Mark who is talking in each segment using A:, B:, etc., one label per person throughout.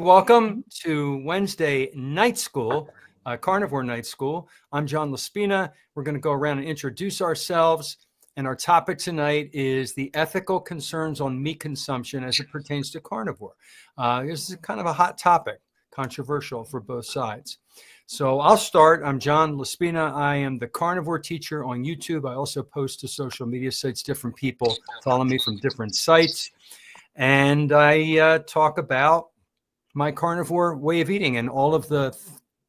A: Welcome to Wednesday Night School, Carnivore Night School. I'm John Laspina. We're going to go around and introduce ourselves. And our topic tonight is the ethical concerns on meat consumption as it pertains to carnivore. This is kind of a hot topic, controversial for both sides. So I'll start. I'm John Laspina. I am the carnivore teacher on YouTube. I also post to social media sites. Different people follow me from different sites. And I talk about my carnivore way of eating and all of the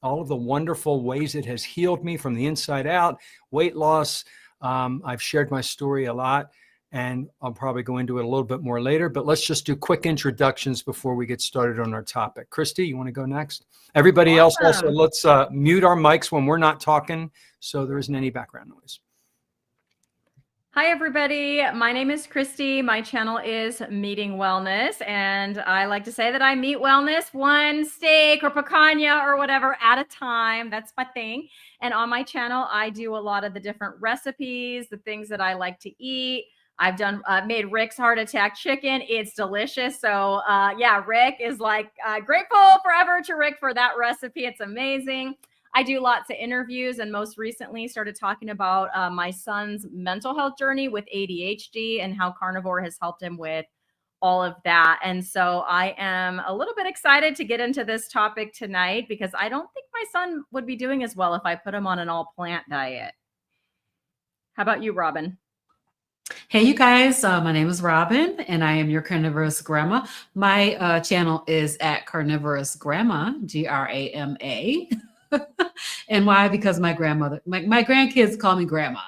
A: wonderful ways it has healed me from the inside out, weight loss. I've shared my story a lot, and I'll probably go into it a little bit more later, but let's just do quick introductions before we get started on our topic. Christy, you want to go next? Everybody else also, let's mute our mics when we're not talking so there isn't any background noise.
B: Hi, everybody. My name is Christy. My channel is Meeting Wellness, and I like to say that I meet wellness one steak or picanha or whatever at a time. That's my thing. And on my channel, I do a lot of the different recipes, the things that I like to eat. I've made Rick's heart attack chicken. It's delicious. So yeah, Rick is like grateful forever to Rick for that recipe. It's amazing. I do lots of interviews, and most recently started talking about my son's mental health journey with ADHD and how carnivore has helped him with all of that. And so I am a little bit excited to get into this topic tonight because I don't think my son would be doing as well if I put him on an all plant diet. How about you, Robin?
C: Hey, you guys, my name is Robin, and I am your Carnivorous Grandma. My channel is at Carnivorous Grandma, Grama. And why? Because my grandkids call me grandma.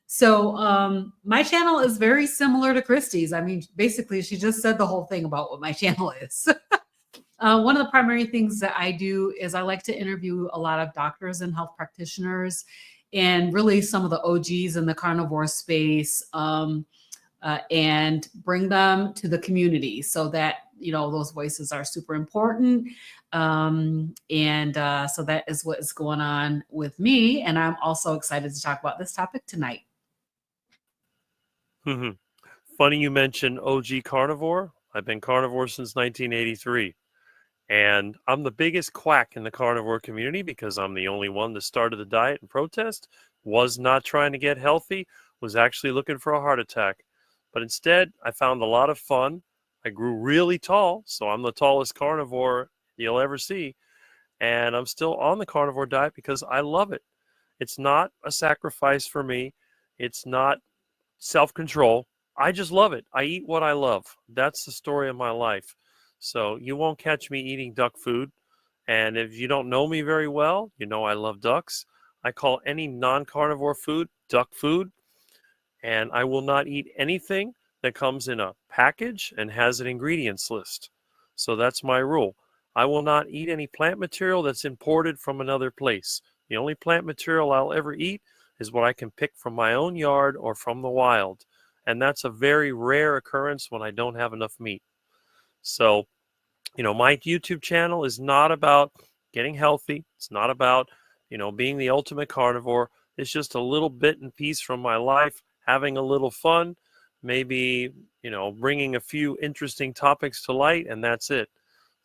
C: So my channel is very similar to Christy's. I mean, basically, she just said the whole thing about what my channel is. One of the primary things that I do is I like to interview a lot of doctors and health practitioners and really some of the OGs in the carnivore space and bring them to the community so that, you know, those voices are super important. So that is what is going on with me. And I'm also excited to talk about this topic tonight.
D: Funny you mentioned OG carnivore. I've been carnivore since 1983. And I'm the biggest quack in the carnivore community because I'm the only one that started the diet and protest, was not trying to get healthy, was actually looking for a heart attack. But instead, I found a lot of fun. I grew really tall, so I'm the tallest carnivore you'll ever see. And I'm still on the carnivore diet because I love it. It's not a sacrifice for me. It's not self-control. I just love it. I eat what I love. That's the story of my life. So you won't catch me eating duck food. And if you don't know me very well, you know I love ducks. I call any non-carnivore food duck food. And I will not eat anything that comes in a package and has an ingredients list. So that's my rule. I will not eat any plant material that's imported from another place. The only plant material I'll ever eat is what I can pick from my own yard or from the wild. And that's a very rare occurrence when I don't have enough meat. So, you know, my YouTube channel is not about getting healthy. It's not about, you know, being the ultimate carnivore. It's just a little bit and piece from my life, having a little fun, maybe, you know, bringing a few interesting topics to light, and that's it.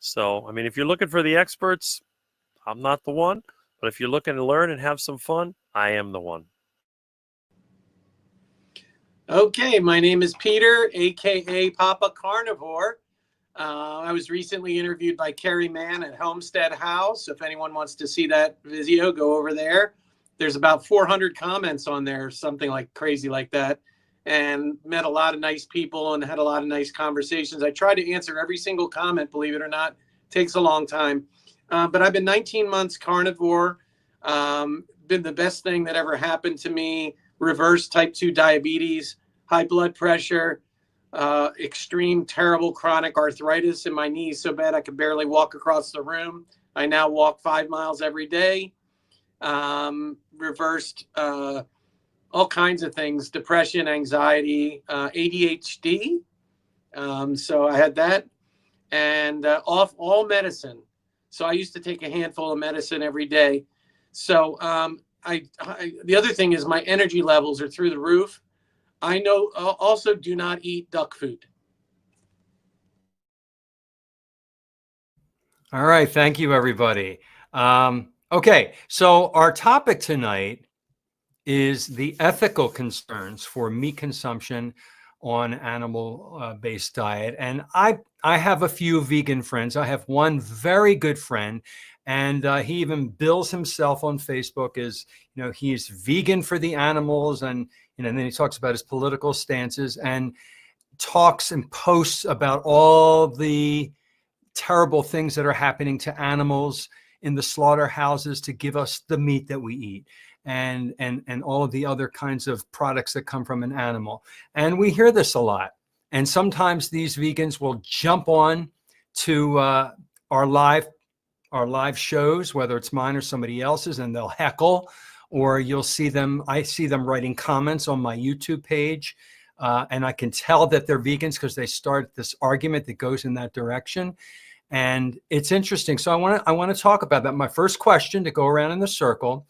D: So, I mean, if you're looking for the experts, I'm not the one. But if you're looking to learn and have some fun, I am the one.
E: Okay, my name is Peter, a.k.a. Papa Carnivore. I was recently interviewed by Kerry Mann at Homestead House. If anyone wants to see that video, go over there. There's about 400 comments on there, something like crazy like that, and met a lot of nice people and had a lot of nice conversations. I try to answer every single comment, believe it or not. It takes a long time. But I've been 19 months carnivore. Been the best thing that ever happened to me. Reverse type 2 diabetes, high blood pressure, extreme, terrible chronic arthritis in my knees so bad I could barely walk across the room. I now walk 5 miles every day. Reversed all kinds of things, depression, anxiety, ADHD. So I had that, and off all medicine. So I used to take a handful of medicine every day. So the other thing is my energy levels are through the roof. I know also do not eat duck food.
A: All right. Thank you, everybody. Okay. So our topic tonight is the ethical concerns for meat consumption on animal-based diet. And I have a few vegan friends. I have one very good friend, and he even bills himself on Facebook as, he's vegan for the animals, and and then he talks about his political stances and talks and posts about all the terrible things that are happening to animals in the slaughterhouses to give us the meat that we eat, and all of the other kinds of products that come from an animal. And we hear this a lot. And sometimes these vegans will jump on to our live shows, whether it's mine or somebody else's, and they'll heckle, or I see them writing comments on my YouTube page. And I can tell that they're vegans because they start this argument that goes in that direction. And it's interesting. So I want to talk about that. My first question to go around in the circle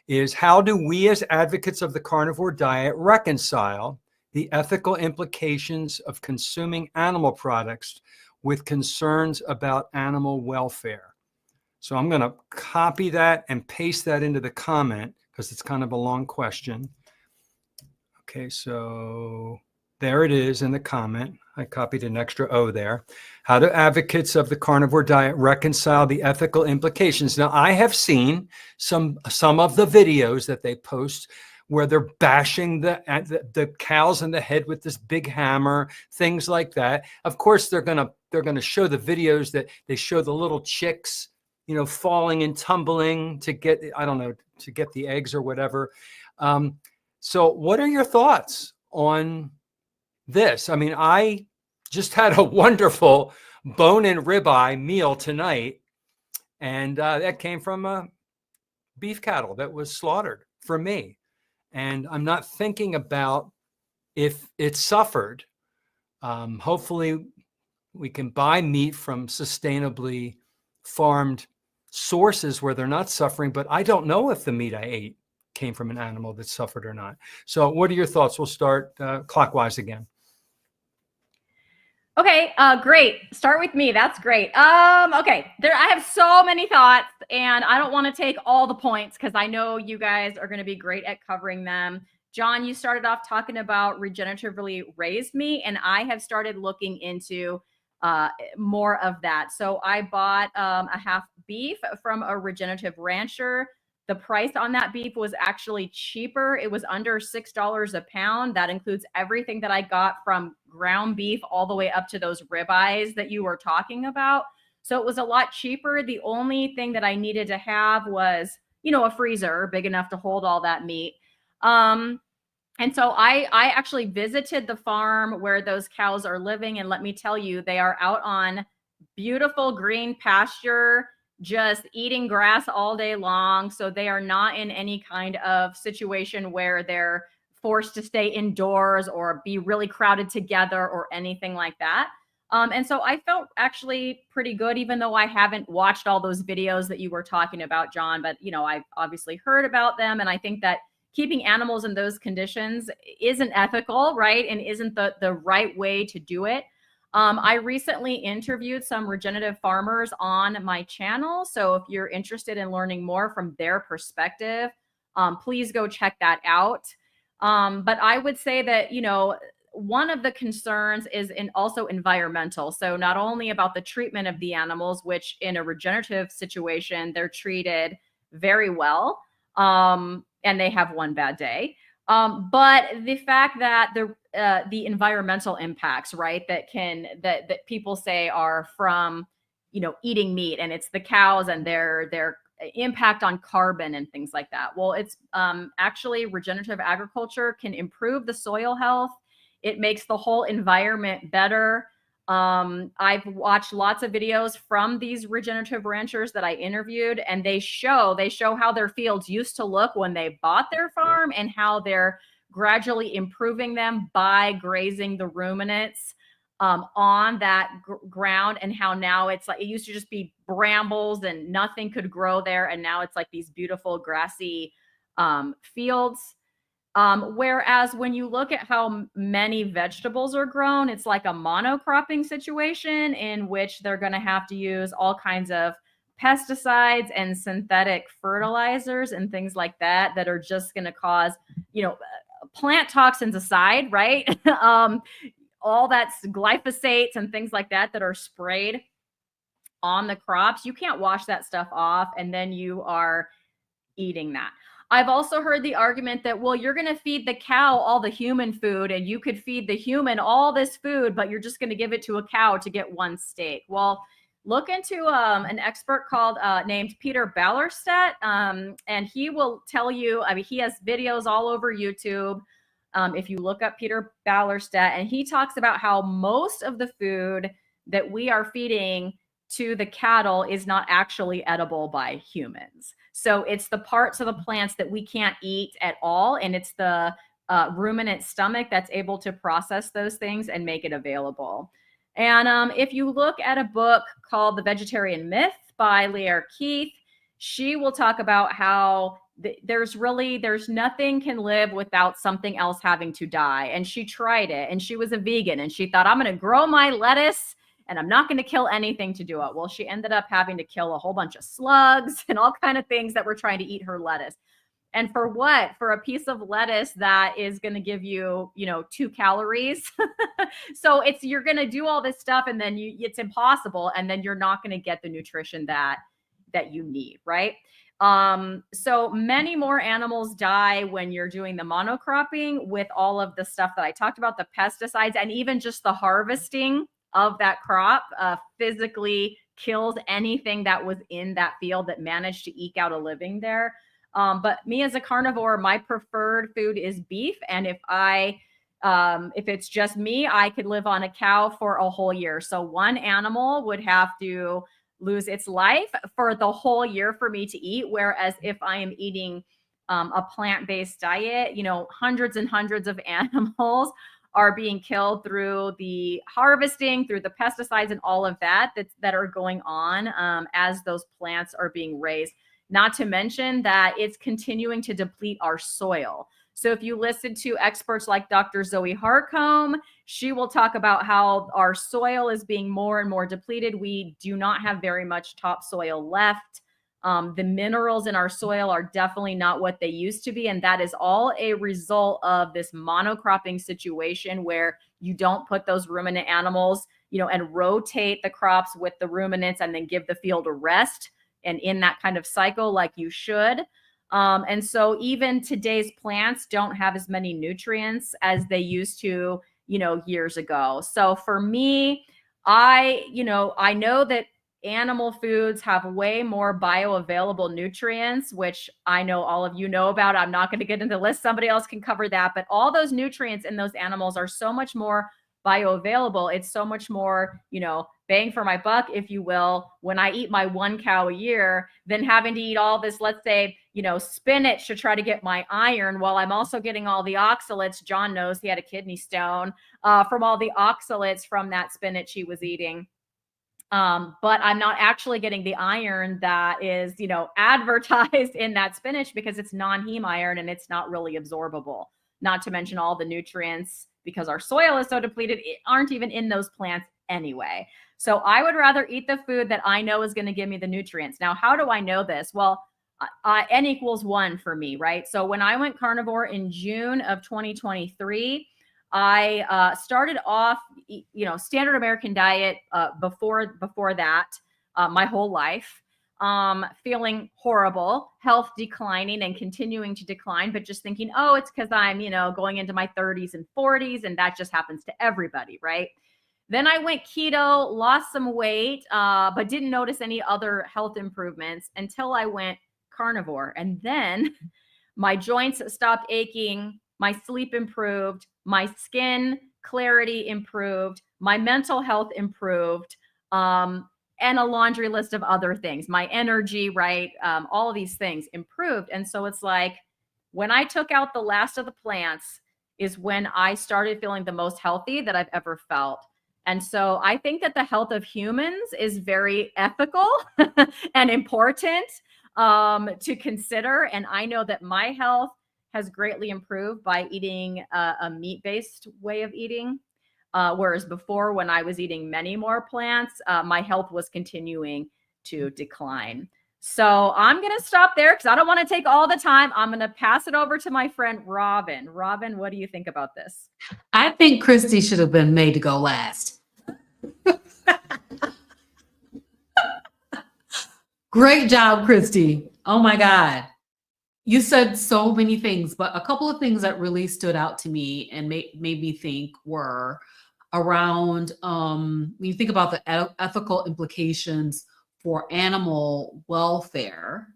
A: is, how do we as advocates of the carnivore diet reconcile the ethical implications of consuming animal products with concerns about animal welfare? So I'm going to copy that and paste that into the comment because it's kind of a long question. Okay, so there it is in the comment. I copied an extra O there. How do advocates of the carnivore diet reconcile the ethical implications? Now, I have seen some of the videos that they post where they're bashing the cows in the head with this big hammer, things like that. Of course, they're gonna show the videos that they show the little chicks, falling and tumbling to get, I don't know, to get the eggs or whatever. So what are your thoughts on this? I mean, I just had a wonderful bone and ribeye meal tonight, and that came from a beef cattle that was slaughtered for me. And I'm not thinking about if it suffered. Hopefully we can buy meat from sustainably farmed sources where they're not suffering, but I don't know if the meat I ate came from an animal that suffered or not. So what are your thoughts? We'll start clockwise again.
B: Okay, great. Start with me. That's great. Okay, I have so many thoughts, and I don't want to take all the points because I know you guys are going to be great at covering them. John, you started off talking about regeneratively raised meat, and I have started looking into more of that. So I bought a half beef from a regenerative rancher. The price on that beef was actually cheaper. It was under $6 a pound. That includes everything that I got from ground beef all the way up to those ribeyes that you were talking about. So it was a lot cheaper. The only thing that I needed to have was, a freezer big enough to hold all that meat. And so I actually visited the farm where those cows are living. And let me tell you, they are out on beautiful green pasture, just eating grass all day long. So they are not in any kind of situation where they're forced to stay indoors or be really crowded together or anything like that. And so I felt actually pretty good, even though I haven't watched all those videos that you were talking about, John, but I've obviously heard about them. And I think that keeping animals in those conditions isn't ethical, right? And isn't the right way to do it. I recently interviewed some regenerative farmers on my channel. So if you're interested in learning more from their perspective, please go check that out. But I would say that, one of the concerns is also environmental. So not only about the treatment of the animals, which in a regenerative situation, they're treated very well, and they have one bad day. But the fact that the environmental impacts, right, that people say are from, eating meat, and it's the cows and their impact on carbon and things like that. Well, it's actually regenerative agriculture can improve the soil health. It makes the whole environment better. I've watched lots of videos from these regenerative ranchers that I interviewed, and they show how their fields used to look when they bought their farm and how they're gradually improving them by grazing the ruminants on that ground, and how now it's like, it used to just be brambles and nothing could grow there, and now it's like these beautiful grassy fields. Whereas when you look at how many vegetables are grown, it's like a monocropping situation in which they're going to have to use all kinds of pesticides and synthetic fertilizers and things like that that are just going to cause, plant toxins aside, right? All that's glyphosates and things like that that are sprayed on the crops. You can't wash that stuff off, and then you are eating that. I've also heard the argument that, well, you're going to feed the cow all the human food, and you could feed the human all this food, but you're just going to give it to a cow to get one steak. Well, look into an expert named Peter Ballerstedt, and he will tell you, I mean, he has videos all over YouTube. If you look up Peter Ballerstedt, and he talks about how most of the food that we are feeding to the cattle is not actually edible by humans. So it's the parts of the plants that we can't eat at all. And it's the ruminant stomach that's able to process those things and make it available. And if you look at a book called The Vegetarian Myth by Leah Keith, she will talk about how there's nothing can live without something else having to die. And she tried it, and she was a vegan, and she thought, I'm going to grow my lettuce and I'm not going to kill anything to do it. Well, she ended up having to kill a whole bunch of slugs and all kind of things that were trying to eat her lettuce. And for what? For a piece of lettuce that is going to give you, 2 calories. So you're going to do all this stuff, and then it's impossible. And then you're not going to get the nutrition that you need, right? So many more animals die when you're doing the monocropping with all of the stuff that I talked about, the pesticides, and even just the harvesting of that crop physically kills anything that was in that field that managed to eke out a living there. But me as a carnivore, my preferred food is beef. And if it's just me, I could live on a cow for a whole year. So one animal would have to lose its life for the whole year for me to eat. Whereas if I am eating a plant-based diet, hundreds and hundreds of animals are being killed through the harvesting, through the pesticides and all of that are going on as those plants are being raised. Not to mention that it's continuing to deplete our soil. So if you listen to experts like Dr. Zoe Harcombe, she will talk about how our soil is being more and more depleted. We do not have very much topsoil left. The minerals in our soil are definitely not what they used to be. And that is all a result of this monocropping situation where you don't put those ruminant animals, and rotate the crops with the ruminants and then give the field a rest. And in that kind of cycle, like you should. And so even today's plants don't have as many nutrients as they used to, years ago. So for me, I know that animal foods have way more bioavailable nutrients, which I know all of you know about. I'm not going to get into the list. Somebody else can cover that. But all those nutrients in those animals are so much more bioavailable. It's so much more, bang for my buck, if you will, when I eat my 1 cow a year, than having to eat all this, let's say, spinach to try to get my iron, while I'm also getting all the oxalates. John knows he had a kidney stone from all the oxalates from that spinach he was eating. But I'm not actually getting the iron that is, advertised in that spinach, because it's non-heme iron and it's not really absorbable. Not to mention all the nutrients, because our soil is so depleted, aren't even in those plants anyway. So I would rather eat the food that I know is going to give me the nutrients. Now, how do I know this? Well, N equals 1 for me, right? So when I went carnivore in June of 2023, I started off, standard American diet before that, my whole life, feeling horrible, health declining and continuing to decline, but just thinking, oh, it's because I'm, going into my 30s and 40s, and that just happens to everybody, right? Then I went keto, lost some weight, but didn't notice any other health improvements until I went carnivore. And then my joints stopped aching, my sleep improved, my skin clarity improved, my mental health improved, and a laundry list of other things. My energy, right? All of these things improved. And so it's like, when I took out the last of the plants is when I started feeling the most healthy that I've ever felt. And so I think that the health of humans is very ethical and important to consider. And I know that my health has greatly improved by eating a meat-based way of eating. Whereas before, when I was eating many more plants, my health was continuing to decline. So I'm going to stop there because I don't want to take all the time. I'm going to pass it over to my friend Robin. Robin, what do you think about this?
C: I think Christy should have been made to go last. Great job, Christy. Oh my God. You said so many things, but a couple of things that really stood out to me and made me think were around when you think about the ethical implications for animal welfare.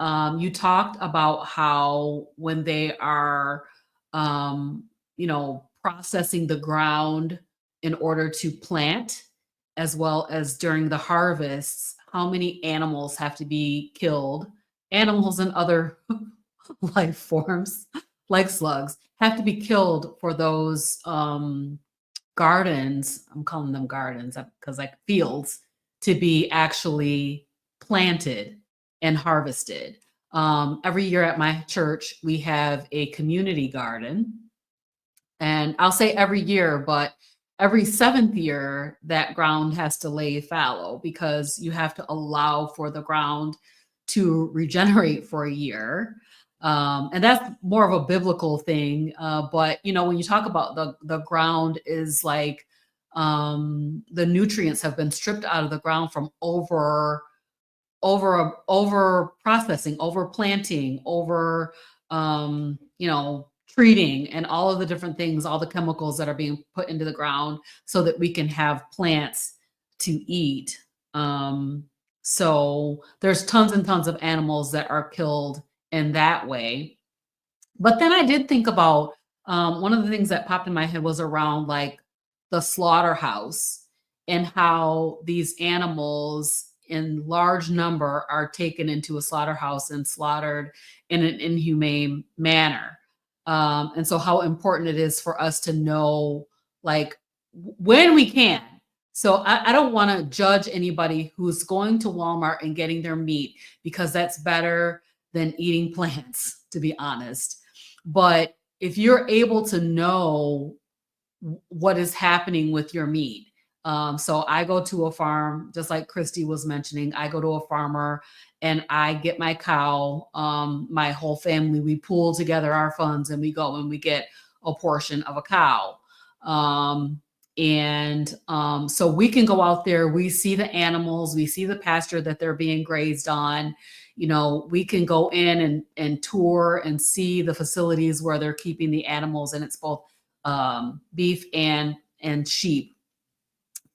C: You talked about how when they are, processing the ground in order to plant, as well as during the harvests, how many animals have to be killed. Animals and other life forms, like slugs, have to be killed for those gardens. I'm calling them gardens because like fields to be actually planted and harvested. Every year at my church, we have a community garden. And I'll say every year, but every seventh year, that ground has to lay fallow because you have to allow for the ground to regenerate for a year. And that's more of a biblical thing. But, when you talk about the ground is like the nutrients have been stripped out of the ground from over processing, over planting, over, treating, and all of the different things, all the chemicals that are being put into the ground so that we can have plants to eat. So there's tons and tons of animals that are killed in that way. But then I did think about one of the things that popped in my head was around like the slaughterhouse and how these animals in large number are taken into a slaughterhouse and slaughtered in an inhumane manner. And so how important it is for us to know, like, when we can. So I don't want to judge anybody who's going to Walmart and getting their meat because that's better than eating plants, to be honest. But if you're able to know what is happening with your meat, so I go to a farm, just like Christy was mentioning, I go to a farmer and I get my cow, my whole family, we pool together our funds and we go and we get a portion of a cow. So we can go out there, we see the animals, we see the pasture that they're being grazed on. We can go in and tour and see the facilities where they're keeping the animals, and it's both beef and sheep.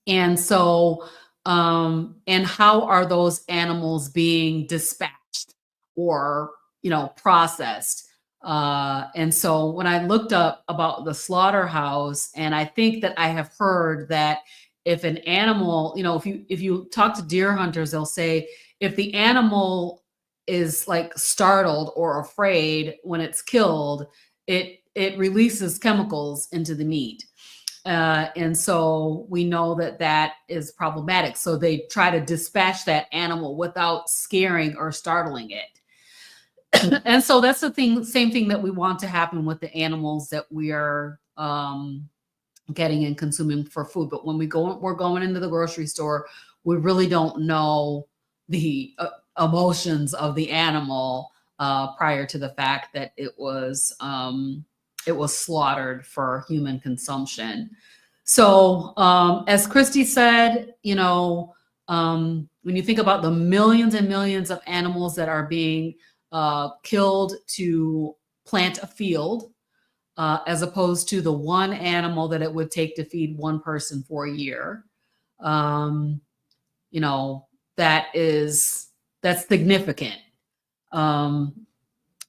C: And so, and how are those animals being dispatched or, processed? And so when I looked up about the slaughterhouse, and I think that I have heard that if an animal, if you talk to deer hunters, they'll say if the animal is like startled or afraid when it's killed, it releases chemicals into the meat. And so we know that is problematic. So they try to dispatch that animal without scaring or startling it. And so that's same thing that we want to happen with the animals that we are getting and consuming for food. But when we're going into the grocery store, we really don't know the emotions of the animal prior to the fact that it was slaughtered for human consumption. So as Christy said, when you think about the millions and millions of animals that are being killed to plant a field, as opposed to the one animal that it would take to feed one person for a year, that's significant.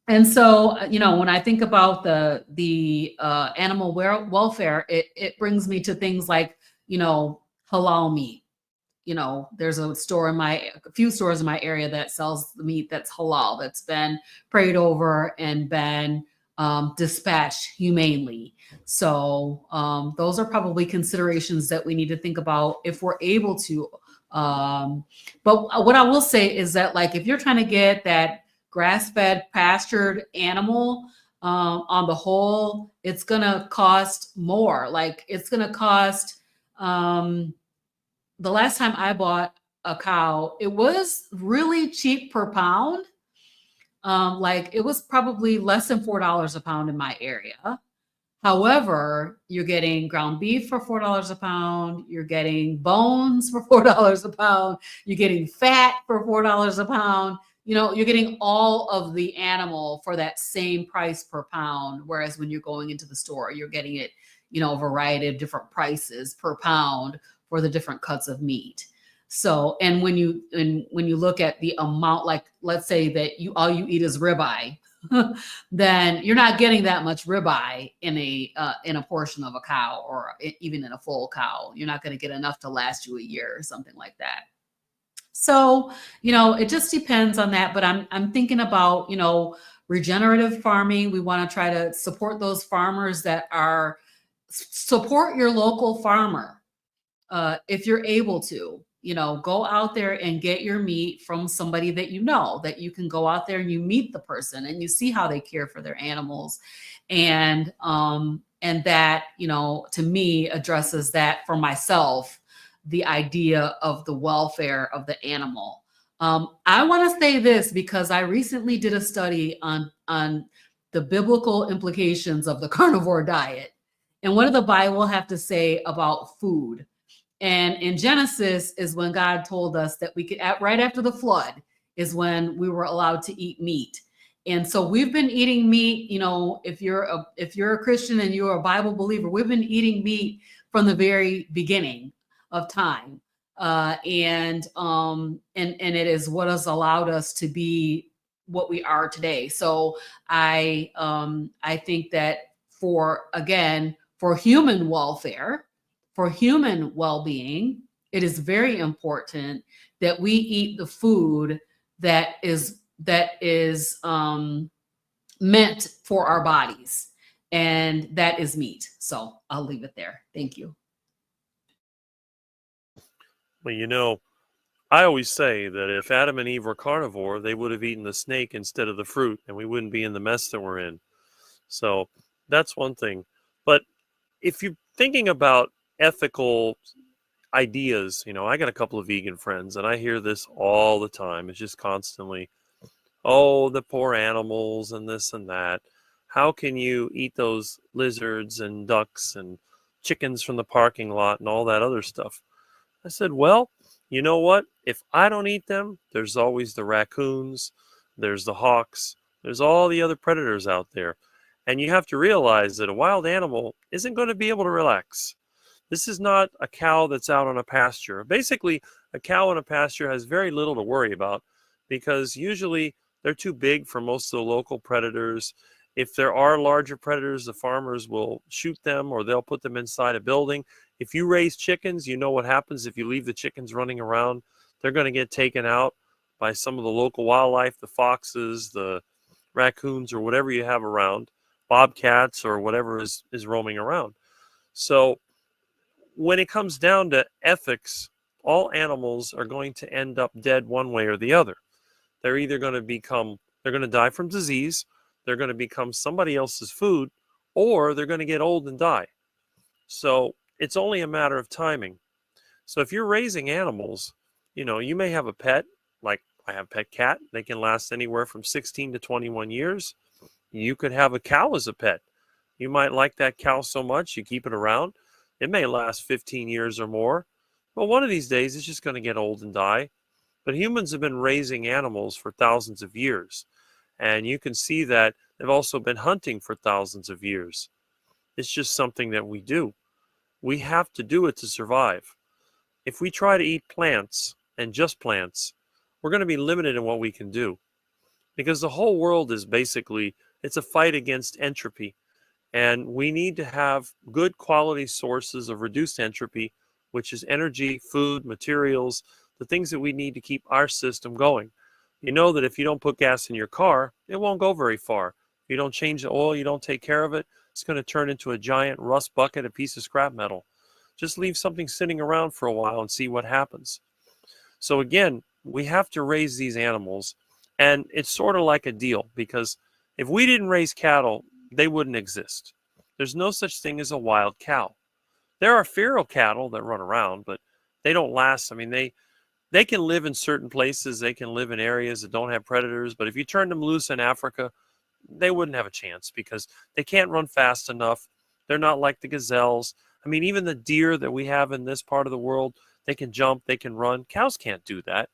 C: And so, when I think about the animal welfare, it brings me to things like, halal meat. There's a few stores in my area that sells the meat that's halal, that's been prayed over and been dispatched humanely. So those are probably considerations that we need to think about if we're able to. But what I will say is that, like, if you're trying to get that grass-fed pastured animal, on the whole, it's going to cost more. Like it's going to cost, the last time I bought a cow, it was really cheap per pound. Like it was probably less than $4 a pound in my area. However, you're getting ground beef for $4 a pound. You're getting bones for $4 a pound. You're getting fat for $4 a pound. You know, you're getting all of the animal for that same price per pound. Whereas when you're going into the store, you're getting it, you know, a variety of different prices per pound for the different cuts of meat. So, and when you look at the amount, like let's say that all you eat is ribeye, then you're not getting that much ribeye in a portion of a cow, or even in a full cow. You're not going to get enough to last you a year or something like that. So, you know, it just depends on that. But I'm thinking about, you know, regenerative farming. We want to try to support those farmers that are, support your local farmer. If you're able to, you know, go out there and get your meat from somebody that you know, that you can go out there and you meet the person and you see how they care for their animals. And that, you know, to me addresses that for myself, the idea of the welfare of the animal. I want to say this because I recently did a study on the biblical implications of the carnivore diet. And what did the Bible have to say about food? And in Genesis is when God told us that we could, right after the flood, is when we were allowed to eat meat. And so we've been eating meat. You know, if you're a Christian and you're a Bible believer, we've been eating meat from the very beginning of time. And it is what has allowed us to be what we are today. So I think that for human welfare, for human well-being, it is very important that we eat the food that is meant for our bodies, and that is meat. So I'll leave it there. Thank you.
D: Well, you know, I always say that if Adam and Eve were carnivore, they would have eaten the snake instead of the fruit, and we wouldn't be in the mess that we're in. So that's one thing. But if you're thinking about ethical ideas, you know, I got a couple of vegan friends and I hear this all the time. It's just constantly, oh, the poor animals and this and that. How can you eat those lizards and ducks and chickens from the parking lot and all that other stuff? I said, well, you know what? If I don't eat them, there's always the raccoons, there's the hawks, there's all the other predators out there. And you have to realize that a wild animal isn't going to be able to relax. This is not a cow that's out on a pasture. Basically, a cow on a pasture has very little to worry about because usually they're too big for most of the local predators. If there are larger predators, the farmers will shoot them or they'll put them inside a building. If you raise chickens, you know what happens if you leave the chickens running around. They're going to get taken out by some of the local wildlife, the foxes, the raccoons, or whatever you have around, bobcats or whatever is roaming around. So when it comes down to ethics, all animals are going to end up dead one way or the other. They're either going to die from disease, they're going to become somebody else's food, or they're going to get old and die. So it's only a matter of timing. So if you're raising animals, you know, you may have a pet, like I have a pet cat. They can last anywhere from 16 to 21 years. You could have a cow as a pet. You might like that cow so much, you keep it around. It may last 15 years or more. But one of these days, it's just going to get old and die. But humans have been raising animals for thousands of years. And you can see that they've also been hunting for thousands of years. It's just something that we do. We have to do it to survive. If we try to eat plants and just plants, we're going to be limited in what we can do. Because the whole world is basically, it's a fight against entropy. And we need to have good quality sources of reduced entropy, which is energy, food, materials, the things that we need to keep our system going. You know that if you don't put gas in your car, it won't go very far. If you don't change the oil, you don't take care of it, it's going to turn into a giant rust bucket, a piece of scrap metal. Just leave something sitting around for a while and see what happens. So again, we have to raise these animals, And it's sort of like a deal, because if we didn't raise cattle, they wouldn't exist. There's no such thing as a wild cow. There are feral cattle that run around, but they don't last. I mean, they can live in certain places. They can live in areas that don't have predators. But if you turn them loose in Africa, they wouldn't have a chance because they can't run fast enough. They're not like the gazelles. I mean, even the deer that we have in this part of the world, they can jump, they can run. Cows can't do that.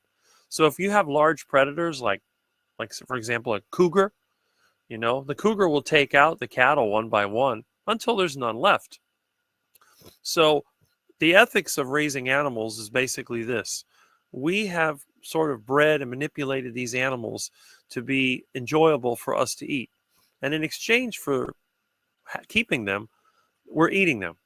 D: So if you have large predators like for example, a cougar, the cougar will take out the cattle one by one until there's none left. So the ethics of raising animals is basically this. We have sort of bred and manipulated these animals to be enjoyable for us to eat. And in exchange for keeping them, we're eating them.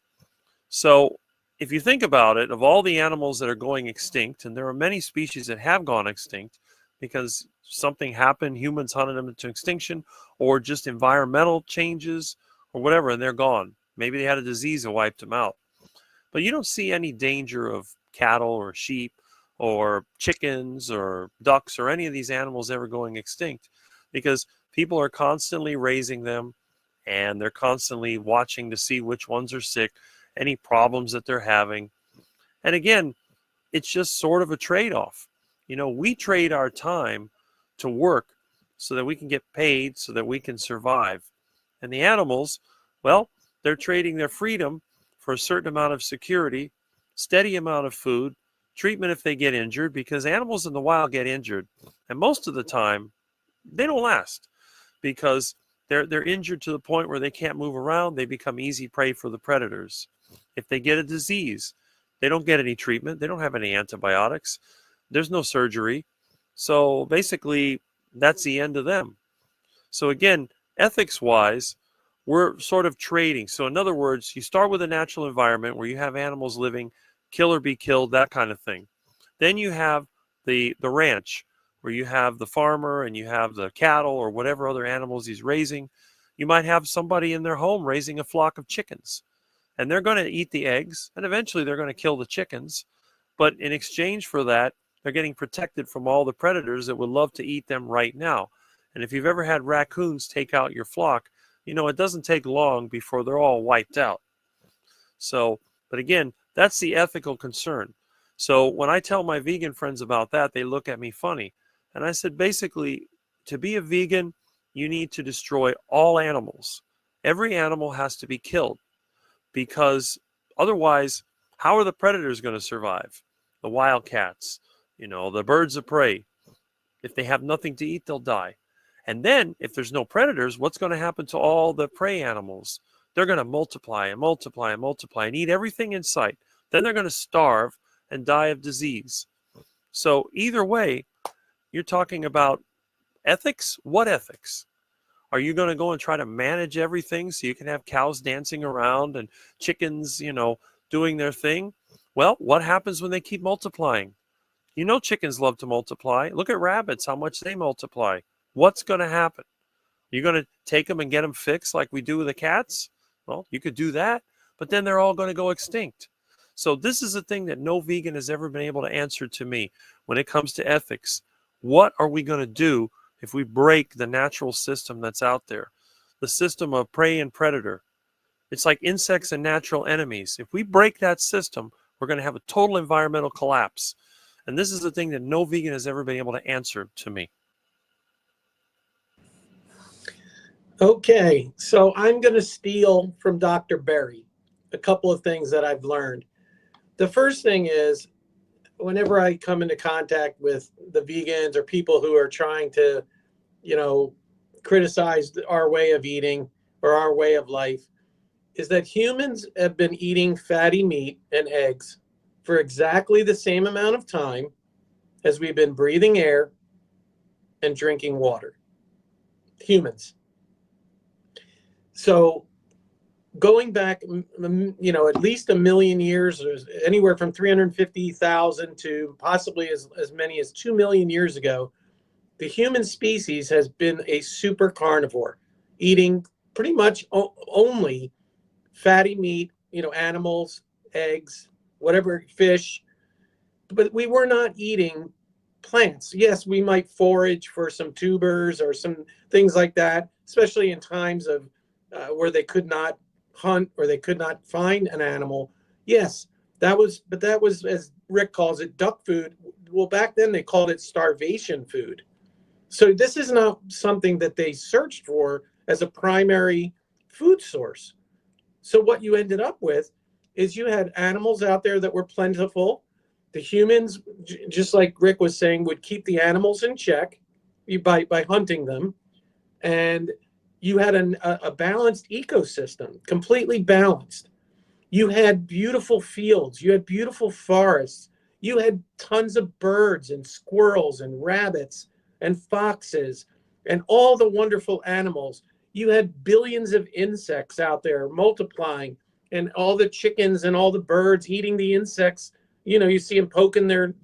D: So if you think about it, of all the animals that are going extinct, and there are many species that have gone extinct because something happened, humans hunted them into extinction, or just environmental changes or whatever, and they're gone. Maybe they had a disease that wiped them out. But you don't see any danger of cattle or sheep or chickens or ducks or any of these animals ever going extinct, because people are constantly raising them and they're constantly watching to see which ones are sick, any problems that they're having. And again, it's just sort of a trade-off. We trade our time to work so that we can get paid, so that we can survive. And the animals, well, they're trading their freedom for a certain amount of security, steady amount of food, treatment if they get injured, because animals in the wild get injured. And most of the time, they don't last because they're injured to the point where they can't move around. They become easy prey for the predators. If they get a disease, they don't get any treatment. They don't have any antibiotics. There's no surgery. So basically, that's the end of them. So again, ethics-wise, we're sort of trading. So in other words, you start with a natural environment where you have animals living, kill or be killed, that kind of thing. Then you have the ranch, where you have the farmer and you have the cattle or whatever other animals he's raising. You might have somebody in their home raising a flock of chickens, and they're going to eat the eggs, and eventually they're going to kill the chickens. But in exchange for that, they're getting protected from all the predators that would love to eat them right now. And if you've ever had raccoons take out your flock, it doesn't take long before they're all wiped out. So, but again, that's the ethical concern. So when I tell my vegan friends about that, they look at me funny. And I said, basically, to be a vegan, you need to destroy all animals. Every animal has to be killed, because otherwise, how are the predators going to survive? The wildcats, the birds of prey. If they have nothing to eat, they'll die. And then if there's no predators, what's going to happen to all the prey animals? They're going to multiply and multiply and multiply and eat everything in sight. Then they're going to starve and die of disease. So either way, you're talking about ethics. What ethics? Are you going to go and try to manage everything so you can have cows dancing around and chickens, doing their thing? Well, what happens when they keep multiplying? Chickens love to multiply. Look at rabbits, how much they multiply. What's going to happen? You're going to take them and get them fixed like we do with the cats? Well, you could do that, but then they're all going to go extinct. So this is a thing that no vegan has ever been able to answer to me when it comes to ethics. What are we going to do if we break the natural system that's out there? The system of prey and predator. It's like insects and natural enemies. If we break that system, we're going to have a total environmental collapse. And this is the thing that no vegan has ever been able to answer to me.
E: Okay, so I'm going to steal from Dr. Berry a couple of things that I've learned. The first thing is, whenever I come into contact with the vegans or people who are trying to, criticize our way of eating or our way of life, is that humans have been eating fatty meat and eggs for exactly the same amount of time as we've been breathing air and drinking water. Humans. So going back, at least a million years, or anywhere from 350,000 to possibly as many as 2 million years ago, the human species has been a super carnivore, eating pretty much only fatty meat, animals, eggs, whatever, fish. But we were not eating plants. Yes, we might forage for some tubers or some things like that, especially in times of where they could not hunt or they could not find an animal. Yes, but that was, as Rick calls it, duck food. Well, back then they called it starvation food. So this is not something that they searched for as a primary food source. So what you ended up with is you had animals out there that were plentiful. The humans, just like Rick was saying, would keep the animals in check by hunting them. And you had a balanced ecosystem, completely balanced. You had beautiful fields. You had beautiful forests. You had tons of birds and squirrels and rabbits and foxes and all the wonderful animals. You had billions of insects out there multiplying, and all the chickens and all the birds eating the insects. You see them poking their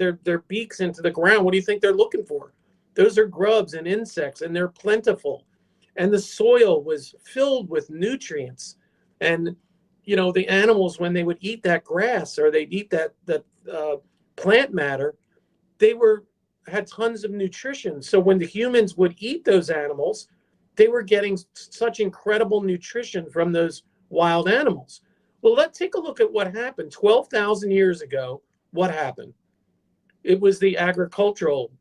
E: beaks into the ground. What do you think they're looking for? Those are grubs and insects, and they're plentiful. And the soil was filled with nutrients. And, the animals, when they would eat that grass or they'd eat that plant matter, they had tons of nutrition. So when the humans would eat those animals, they were getting such incredible nutrition from those wild animals. Well, let's take a look at what happened 12,000 years ago. What happened? It was the agricultural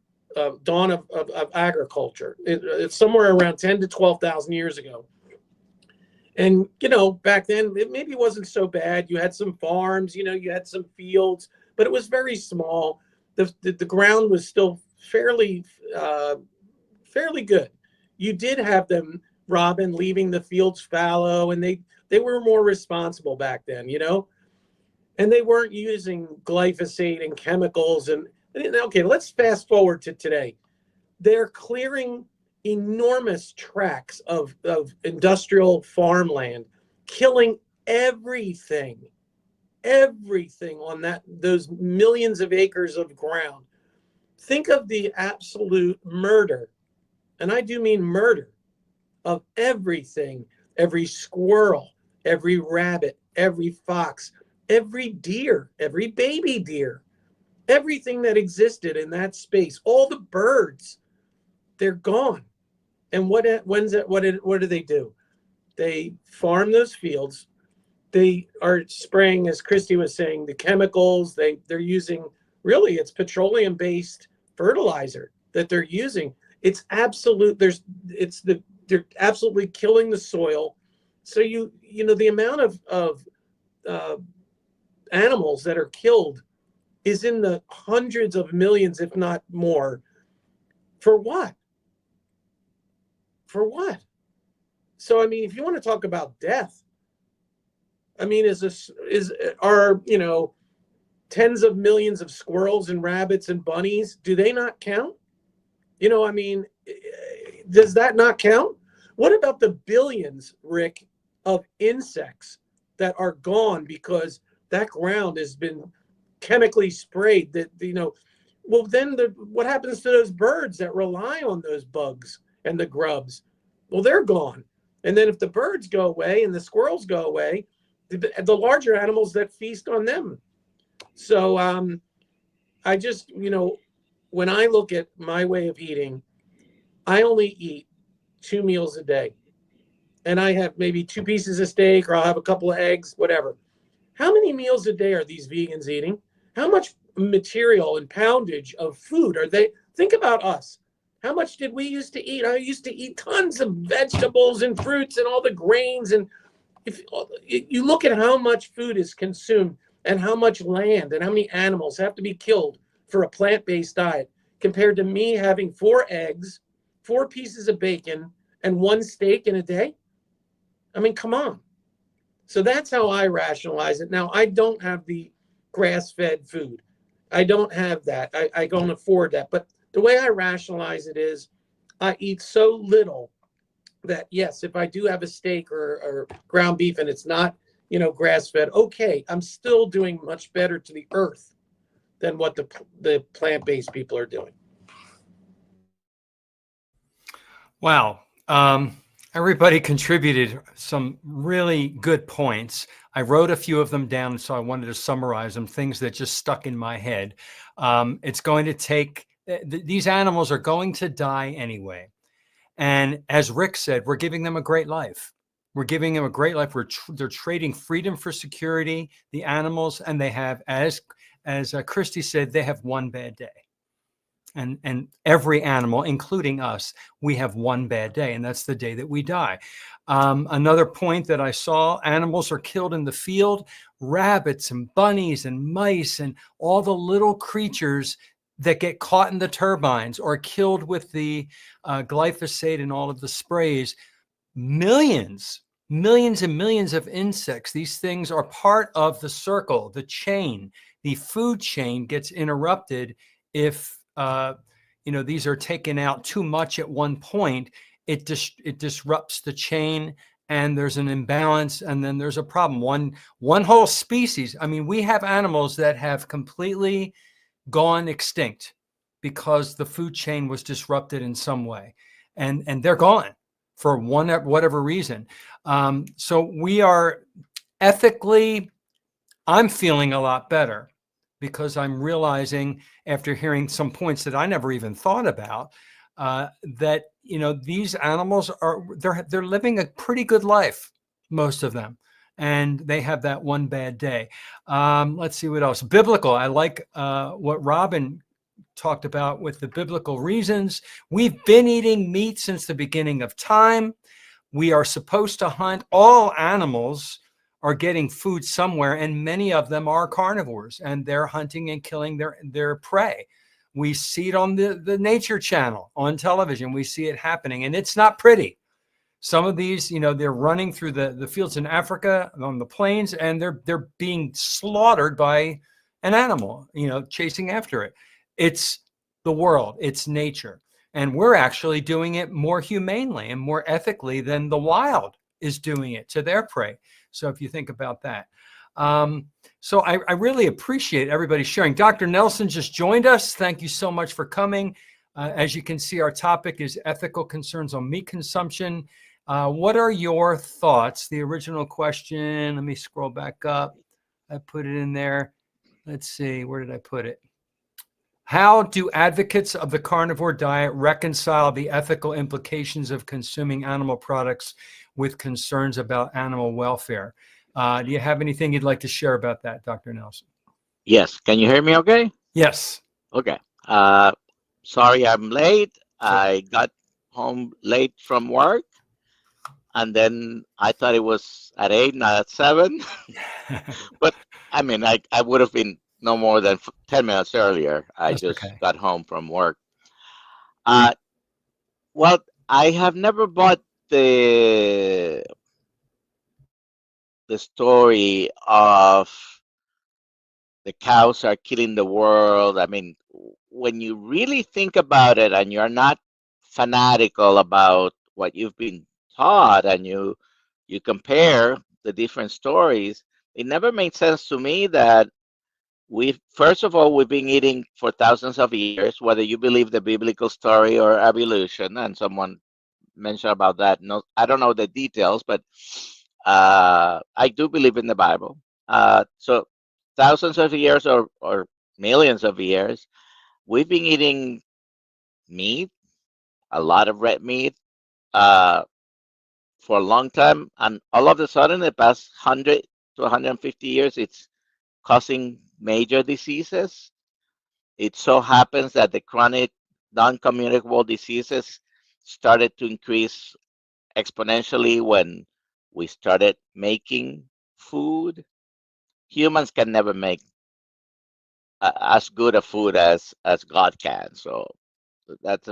E: dawn of agriculture. It's somewhere around 10 to 12,000 years ago. And, back then, it maybe wasn't so bad. You had some farms, you had some fields, but it was very small. The ground was still fairly good. You did have them, Robin, leaving the fields fallow, and they were more responsible back then, and they weren't using glyphosate and chemicals. And okay, let's fast forward to today. They're clearing enormous tracts of industrial farmland, killing everything on those millions of acres of ground. Think of the absolute murder, and I do mean murder, of everything, every squirrel, every rabbit, every fox, every deer, every baby deer, everything that existed in that space, all the birds, they're gone. And what do they do? They farm those fields. They are spraying, as Christy was saying, the chemicals. They're using, really, it's petroleum-based fertilizer that they're using. It's absolute. They're absolutely killing the soil. So the amount of animals that are killed is in the hundreds of millions, if not more. For what? For what? So, if you want to talk about death, are tens of millions of squirrels and rabbits and bunnies, do they not count? Does that not count? What about the billions, Rick, of insects that are gone because that ground has been chemically sprayed? Well, then what happens to those birds that rely on those bugs and the grubs? Well, they're gone. And then if the birds go away and the squirrels go away, the larger animals that feast on them. So I just, when I look at my way of eating, I only eat 2 meals a day. And I have maybe 2 pieces of steak, or I'll have a couple of eggs, whatever. How many meals a day are these vegans eating? How much material and poundage of food are they? Think about us. How much did we used to eat? I used to eat tons of vegetables and fruits and all the grains. And if you look at how much food is consumed and how much land and how many animals have to be killed for a plant-based diet, compared to me having 4 eggs, 4 pieces of bacon, and 1 steak in a day. Come on. So that's how I rationalize it. Now, I don't have the grass-fed food. I don't have that. I don't afford that. But the way I rationalize it is I eat so little that, yes, if I do have a steak or ground beef and it's not, grass-fed, okay, I'm still doing much better to the earth than what the plant-based people are doing.
A: Wow. Everybody contributed some really good points. I wrote a few of them down, so I wanted to summarize them, things that just stuck in my head. It's going to take these animals are going to die anyway. And as Rick said, we're giving them a great life. We're giving them a great life. They're trading freedom for security, the animals, and they have, as Christy said, they have one bad day. And every animal, including us, we have one bad day, and that's the day that we die. Another point that I saw, animals are killed in the field, rabbits and bunnies and mice and all the little creatures that get caught in the turbines or killed with the glyphosate and all of the sprays. Millions and millions of insects. These things are part of the circle, the chain. The food chain gets interrupted if these are taken out too much at one point. It disrupts the chain, and there's an imbalance, and then there's a problem. One whole species. I mean, we have animals that have completely gone extinct because the food chain was disrupted in some way, and they're gone for whatever reason. So we are ethically, I'm feeling a lot better because I'm realizing, after hearing some points that I never even thought about, that these animals they're living a pretty good life, most of them, and they have that one bad day. Let's see what else. Biblical. I like what Robin talked about with the biblical reasons. We've been eating meat since the beginning of time. We are supposed to hunt. All animals are getting food somewhere, and many of them are carnivores, and they're hunting and killing their prey. We see it on the Nature Channel on television. We see it happening, and it's not pretty. Some of these, they're running through the fields in Africa on the plains, and they're being slaughtered by an animal, chasing after it. It's the world, it's nature. And we're actually doing it more humanely and more ethically than the wild is doing it to their prey. So if you think about that. So I really appreciate everybody sharing. Dr. Nelson just joined us. Thank you so much for coming. As you can see, our topic is ethical concerns on meat consumption. What are your thoughts? The original question, let me scroll back up. I put it in there. Let's see, where did I put it? How do advocates of the carnivore diet reconcile the ethical implications of consuming animal products with concerns about animal welfare? Do you have anything you'd like to share about that, Dr. Nelson?
F: Yes. Can you hear me okay?
A: Yes.
F: Okay. Sorry I'm late. I got home late from work, and then I thought it was at 8, not at 7. But I mean, I would have been no more than 10 minutes earlier. I
A: That's
F: just
A: okay.
F: got home from work. Well, I have never bought the story of the cows are killing the world. I mean, when you really think about it and you're not fanatical about what you've been taught, and you compare the different stories, it never made sense to me that first of all, we've been eating for thousands of years, whether you believe the biblical story or evolution, and someone mentioned about that. No, I don't know the details, but I do believe in the Bible. So thousands of years or millions of years, we've been eating meat, a lot of red meat, for a long time, and all of a sudden, the past 100 to 150 years, it's causing major diseases. It so happens that the chronic non-communicable diseases started to increase exponentially when we started making food. Humans can never make as good a food as God can. So that's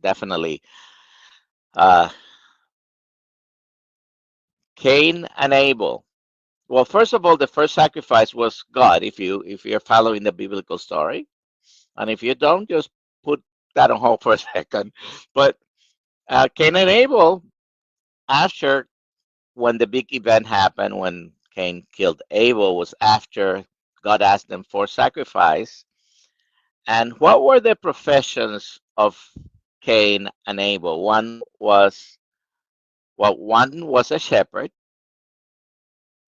F: definitely Cain and Abel. Well, first of all, the first sacrifice was God. If you're following the biblical story, and if you don't, just put that on hold for a second. But Cain and Abel, after, when the big event happened, when Cain killed Abel, was after God asked them for sacrifice. And what were the professions of Cain and Abel? One was a shepherd,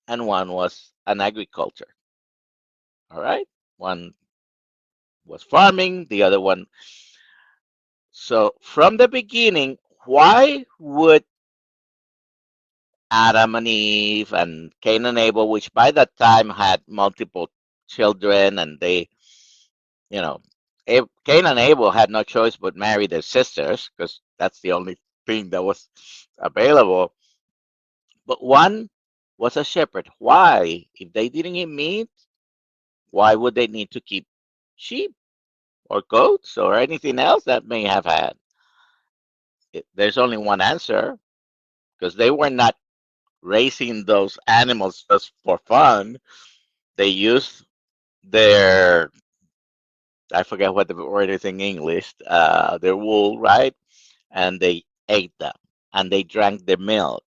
F: and one was an agriculture. All right, one was farming, the other one. So from the beginning, why would Adam and Eve and Cain and Abel, which by that time had multiple children, and they, you know, Cain and Abel had no choice but marry their sisters because that's the only thing that was available. But one was a shepherd. Why? If they didn't eat meat, why would they need to keep sheep or goats or anything else that may have had? There's only one answer because they were not raising those animals just for fun. They used their, I forget what the word is in English, their wool, right? And they ate them and they drank the milk.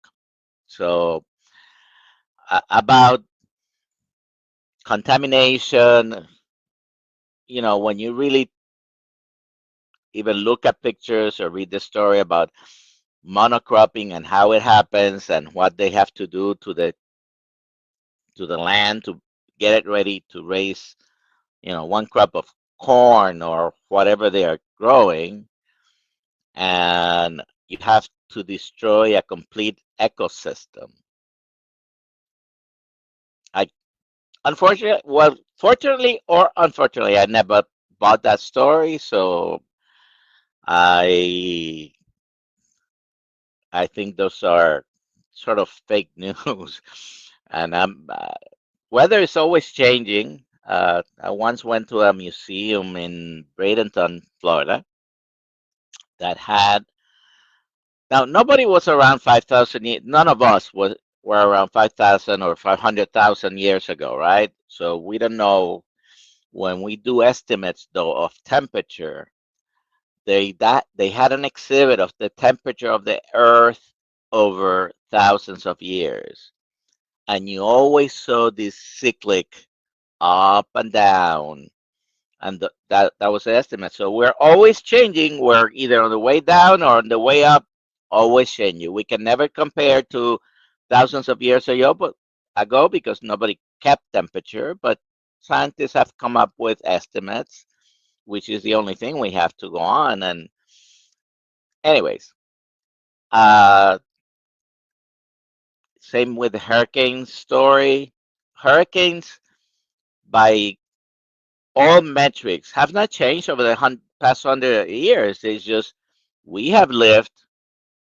F: So about contamination, when you really even look at pictures or read the story about monocropping and how it happens and what they have to do to the land to get it ready to raise, one crop of corn or whatever they are growing, and you have to destroy a complete ecosystem. I fortunately or unfortunately, I never bought that story, so I I think those are sort of fake news. And weather is always changing. I once went to a museum in Bradenton, Florida, that had, now nobody was around 5,000 years. None of us were around 5,000 or 500,000 years ago, right? So we don't know. When we do estimates though of temperature, they had an exhibit of the temperature of the Earth over thousands of years, and you always saw this cyclic up and down, and that was the estimate. So we're always changing. We're either on the way down or on the way up, always changing. We can never compare to thousands of years ago because nobody kept temperature, but scientists have come up with estimates, which is the only thing we have to go on. And anyways, uh, same with the hurricane story. Hurricanes, by all metrics, have not changed over the past 100 years. It's just we have lived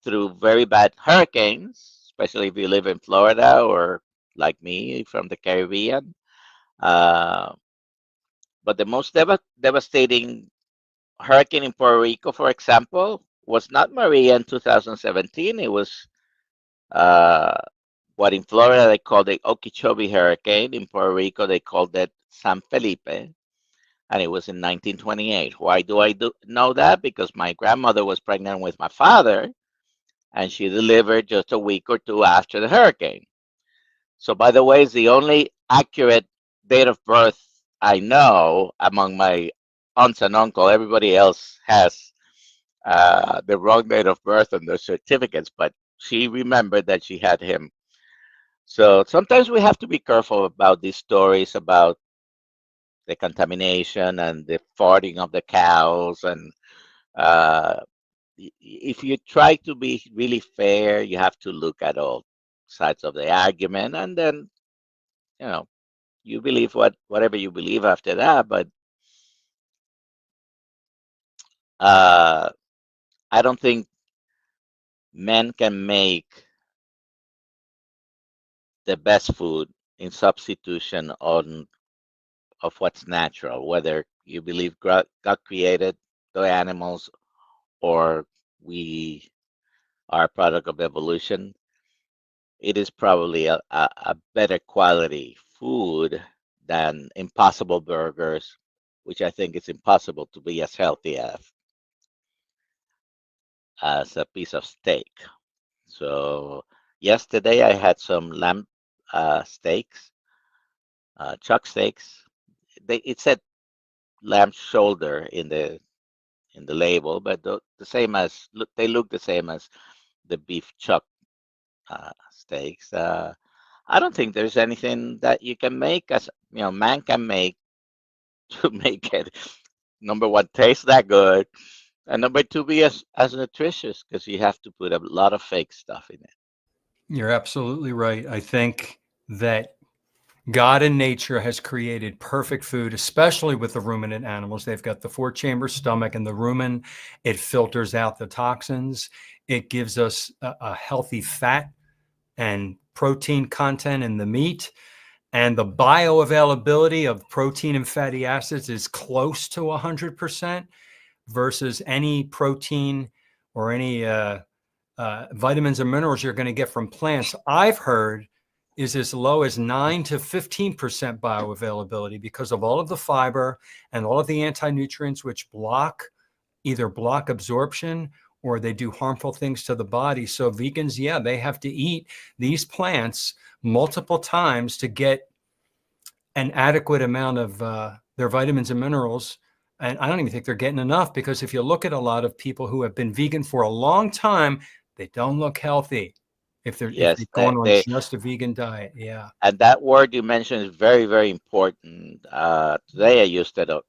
F: through very bad hurricanes, especially if you live in Florida or like me from the Caribbean. Uh, but the most devastating hurricane in Puerto Rico, for example, was not Maria in 2017. It was uh, what in Florida they call the Okeechobee hurricane. In Puerto Rico they called it San Felipe, and it was in 1928. Why do I know that? Because my grandmother was pregnant with my father, and she delivered just a week or two after the hurricane. So, by the way, it's the only accurate date of birth I know among my aunts and uncle. Everybody else has the wrong date of birth on their certificates, but she remembered that she had him. So sometimes we have to be careful about these stories about the contamination and the farting of the cows. And uh, if you try to be really fair, you have to look at all sides of the argument, and then you know you believe whatever you believe after that. But uh, I don't think men can make the best food in substitution of what's natural, whether you believe God created the animals or we are a product of evolution. It is probably a better quality food than Impossible Burgers, which I think it's impossible to be as healthy as a piece of steak. So yesterday I had some lamb steaks, chuck steaks. It said lamb shoulder in the label, but the same as they look the same as the beef chuck steaks. I don't think there's anything that you can make as man can make to make it number one, taste that good, and number two, be as nutritious because you have to put a lot of fake stuff in it.
A: You're absolutely right. I think that God in nature has created perfect food, especially with the ruminant animals. They've got the 4-chamber stomach, and the rumen, it filters out the toxins. It gives us a healthy fat and protein content in the meat. And the bioavailability of protein and fatty acids is close to 100% versus any protein or any vitamins and minerals you're going to get from plants. I've heard is as low as 9 to 15% bioavailability because of all of the fiber and all of the anti-nutrients, which either block absorption or they do harmful things to the body. So vegans, yeah, they have to eat these plants multiple times to get an adequate amount of their vitamins and minerals. And I don't even think they're getting enough, because if you look at a lot of people who have been vegan for a long time, they don't look healthy if they're
F: Yes,
A: going on just a vegan diet. Yeah.
F: and that word you mentioned is very, very important. Today I used it at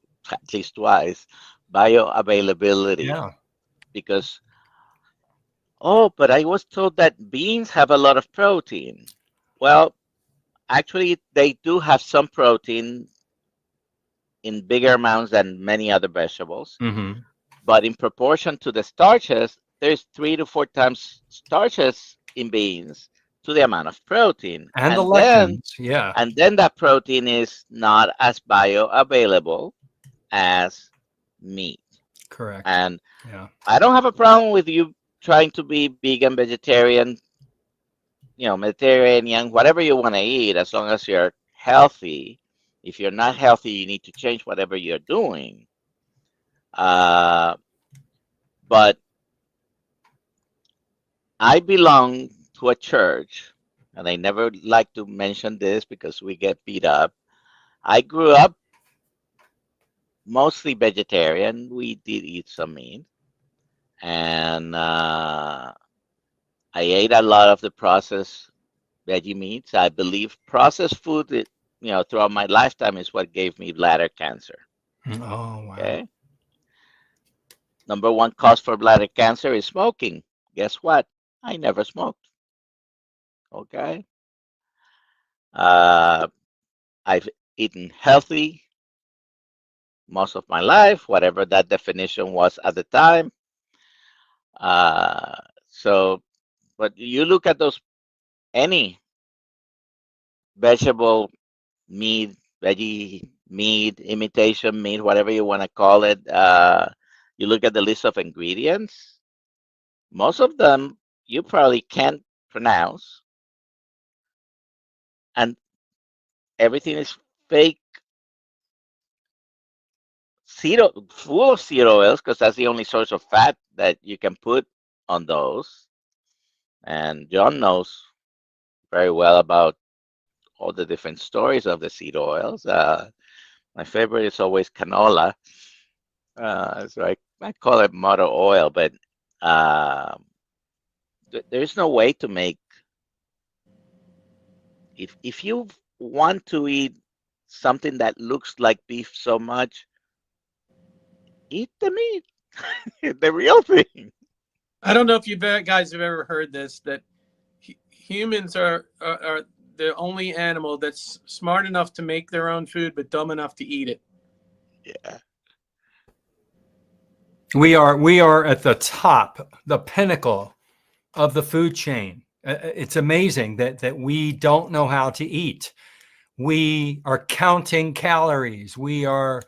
F: least twice, bioavailability,
A: Yeah.
F: because, oh, but I was told that beans have a lot of protein. Well, actually, they do have some protein in bigger amounts than many other vegetables,
A: Mm-hmm.
F: but in proportion to the starches, there's 3 to 4 times starches in beans to the amount of protein.
A: And the lectins. Yeah.
F: And then that protein is not as bioavailable as meat.
A: Correct.
F: And
A: Yeah.
F: I don't have a problem with you trying to be vegan, vegetarian, Mediterranean, whatever you want to eat, as long as you're healthy. If you're not healthy, you need to change whatever you're doing. But I belong to a church, and I never like to mention this because we get beat up. I grew up mostly vegetarian. We did eat some meat, and I ate a lot of the processed veggie meats. I believe processed food, throughout my lifetime is what gave me bladder cancer.
A: Oh, wow.
F: Okay. Number one cause for bladder cancer is smoking. Guess what? I never smoked. Okay. Uh, I've eaten healthy most of my life, whatever that definition was at the time. Uh, so, but you look at any vegetable meat, veggie meat, imitation meat, whatever you want to call it, you look at the list of ingredients, most of them you probably can't pronounce, and everything is fake full of seed oils, because that's the only source of fat that you can put on those. And John knows very well about all the different stories of the seed oils. My favorite is always canola. So I call it mother oil, but uh, there's no way to make. If you want to eat something that looks like beef so much, eat the meat, the real thing.
E: I don't know if you guys have ever heard this, that humans are the only animal that's smart enough to make their own food, but dumb enough to eat it.
F: Yeah.
A: We are at the top, the pinnacle of the food chain. It's amazing that we don't know how to eat. We are counting calories. We are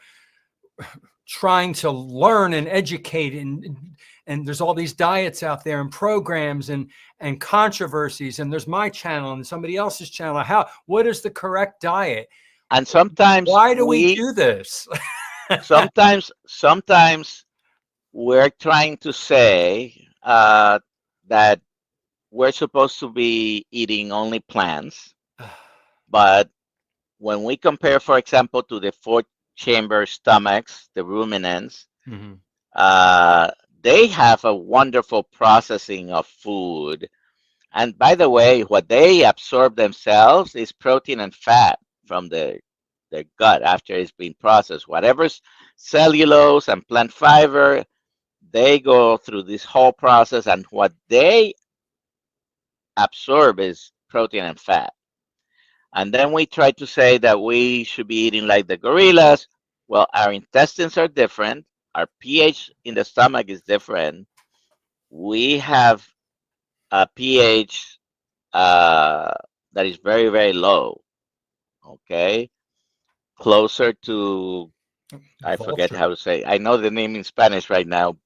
A: trying to learn and educate, and there's all these diets out there and programs and controversies, and there's my channel and somebody else's channel. What is the correct diet?
F: And sometimes
A: Why do we do this?
F: sometimes we're trying to say that we're supposed to be eating only plants, but when we compare, for example, to the 4-chamber stomachs, the ruminants,
A: Mm-hmm.
F: they have a wonderful processing of food. And by the way, what they absorb themselves is protein and fat from the their gut after it's been processed. Whatever's cellulose and plant fiber, they go through this whole process, and what they absorb is protein and fat. And then we try to say that we should be eating like the gorillas. Well, our intestines are different. Our pH in the stomach is different. We have a pH that is very, very low. Okay. Closer to, I forget
A: Vulture.
F: how to say, I know the name in Spanish right now,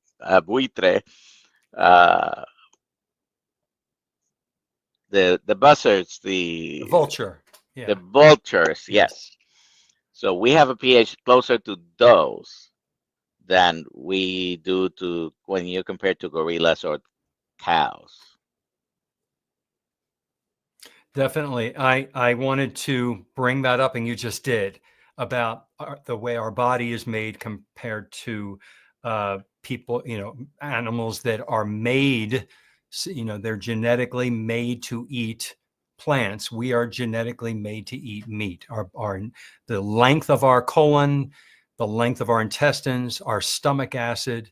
F: buitre. Uh, the buzzards,
A: The vulture. Yeah.
F: the vultures,
A: Yes.
F: yes. So we have a pH closer to those than we do to when you compare to gorillas or cows.
A: Definitely. I wanted to bring that up, and you just did, about the way our body is made compared to people, animals that are made, they're genetically made to eat plants. We are genetically made to eat meat. The length of our colon, the length of our intestines, our stomach acid,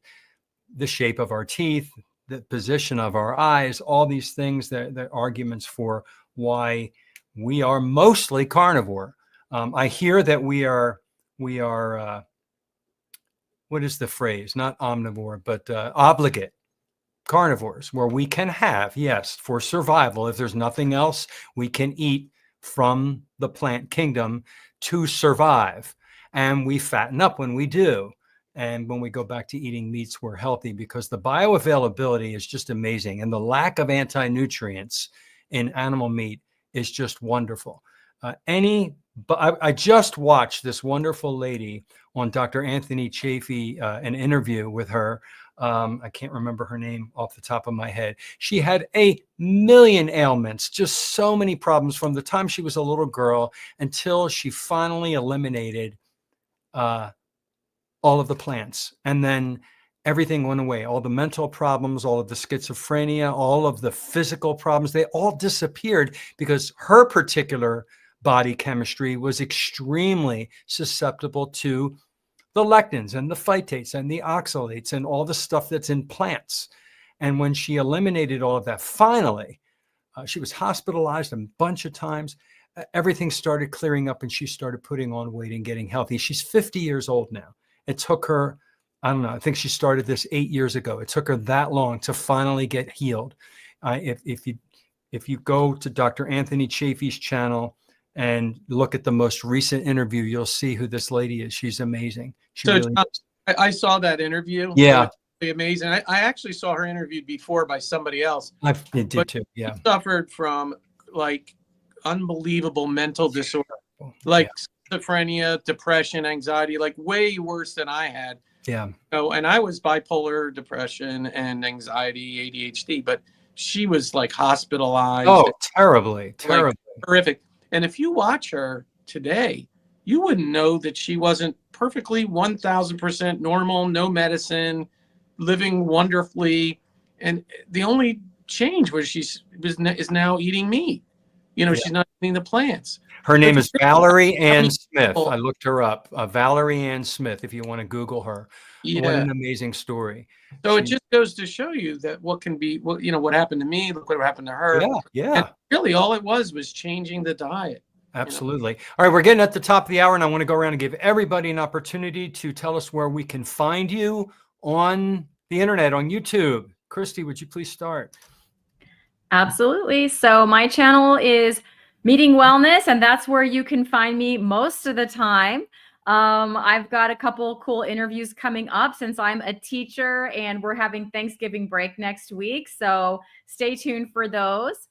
A: the shape of our teeth, the position of our eyes, all these things, they're arguments for why we are mostly carnivore. I hear that we are what is the phrase? Not omnivore, but obligate carnivores, where we can have, yes, for survival, if there's nothing else, we can eat from the plant kingdom to survive. And we fatten up when we do. And when we go back to eating meats, we're healthy, because the bioavailability is just amazing. And the lack of anti-nutrients in animal meat is just wonderful. But I just watched this wonderful lady on Dr. Anthony Chaffee, an interview with her. I can't remember her name off the top of my head. She had a million ailments, just so many problems from the time she was a little girl until she finally eliminated all of the plants. And then everything went away. All the mental problems, all of the schizophrenia, all of the physical problems, they all disappeared because her particular body chemistry was extremely susceptible to the lectins and the phytates and the oxalates and all the stuff that's in plants. And when she eliminated all of that, finally, she was hospitalized a bunch of times. Everything started clearing up, and she started putting on weight and getting healthy. She's 50 years old now. It took her, I don't know, I think she started this 8 years ago. It took her that long to finally get healed. If you go to Dr. Anthony Chaffee's channel and look at the most recent interview, you'll see who this lady is. She's amazing. She really
E: John,
A: is.
E: I saw that interview.
A: Yeah.
E: It's really amazing. I actually saw her interviewed before by somebody else.
A: I did too. Yeah.
E: She suffered from like unbelievable mental disorder, like schizophrenia, depression, anxiety, like way worse than I had.
A: Yeah.
E: So, and I was bipolar, depression, and anxiety, ADHD, but she was like hospitalized.
A: Oh, terribly, terribly.
E: Like, horrific. And if you watch her today, you wouldn't know that she wasn't perfectly 1000% normal, no medicine, living wonderfully. And the only change was is now eating meat. She's not eating the plants.
A: Her name is Valerie Ann
E: many
A: Smith.
E: people-
A: I looked her up. Valerie Ann Smith, if you want to Google her. What
E: Yeah.
A: an amazing story.
E: So it just goes to show you that what happened to me, look what happened to her.
A: Yeah.
E: And really all it was changing the diet.
A: Absolutely. All right, we're getting at the top of the hour, and I want to go around and give everybody an opportunity to tell us where we can find you on the internet, on YouTube. Christy, would you please start?
B: Absolutely. So my channel is Meeting Wellness, and that's where you can find me most of the time. I've got a couple cool interviews coming up since I'm a teacher, and we're having Thanksgiving break next week. So stay tuned for those.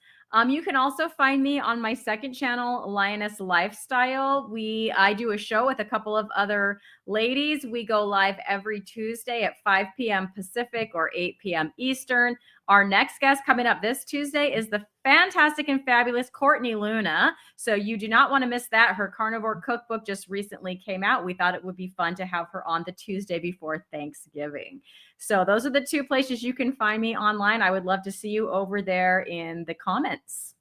B: You can also find me on my second channel, Lioness Lifestyle. I do a show with a couple of other ladies. We go live every Tuesday at 5 p.m. Pacific or 8 p.m. Eastern. Our next guest coming up this Tuesday is the fantastic and fabulous Courtney Luna. So you do not want to miss that. Her carnivore cookbook just recently came out. We thought it would be fun to have her on the Tuesday before Thanksgiving. So those are the two places you can find me online. I would love to see you over there in the comments.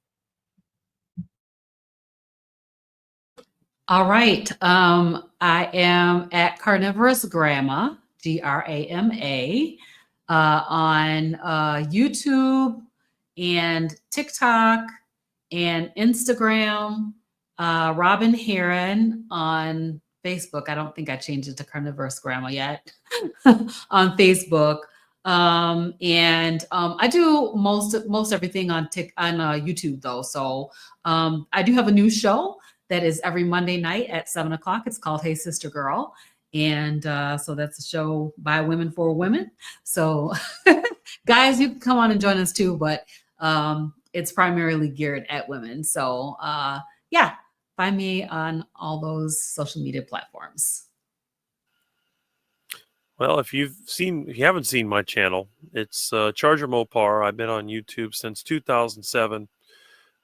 C: All right. I am at Carnivorous Grandma, Grama, on YouTube and TikTok and Instagram. Robin Heron on Facebook. I don't think I changed it to Carnivorous Grandma yet on Facebook. I do most everything on YouTube though. So I do have a new show that is every Monday night at 7:00. It's called Hey Sister Girl. And so that's a show by women for women. So guys, you can come on and join us too, but it's primarily geared at women. So yeah, find me on all those social media platforms.
D: Well, if you haven't seen my channel, it's Charger Mopar. I've been on YouTube since 2007.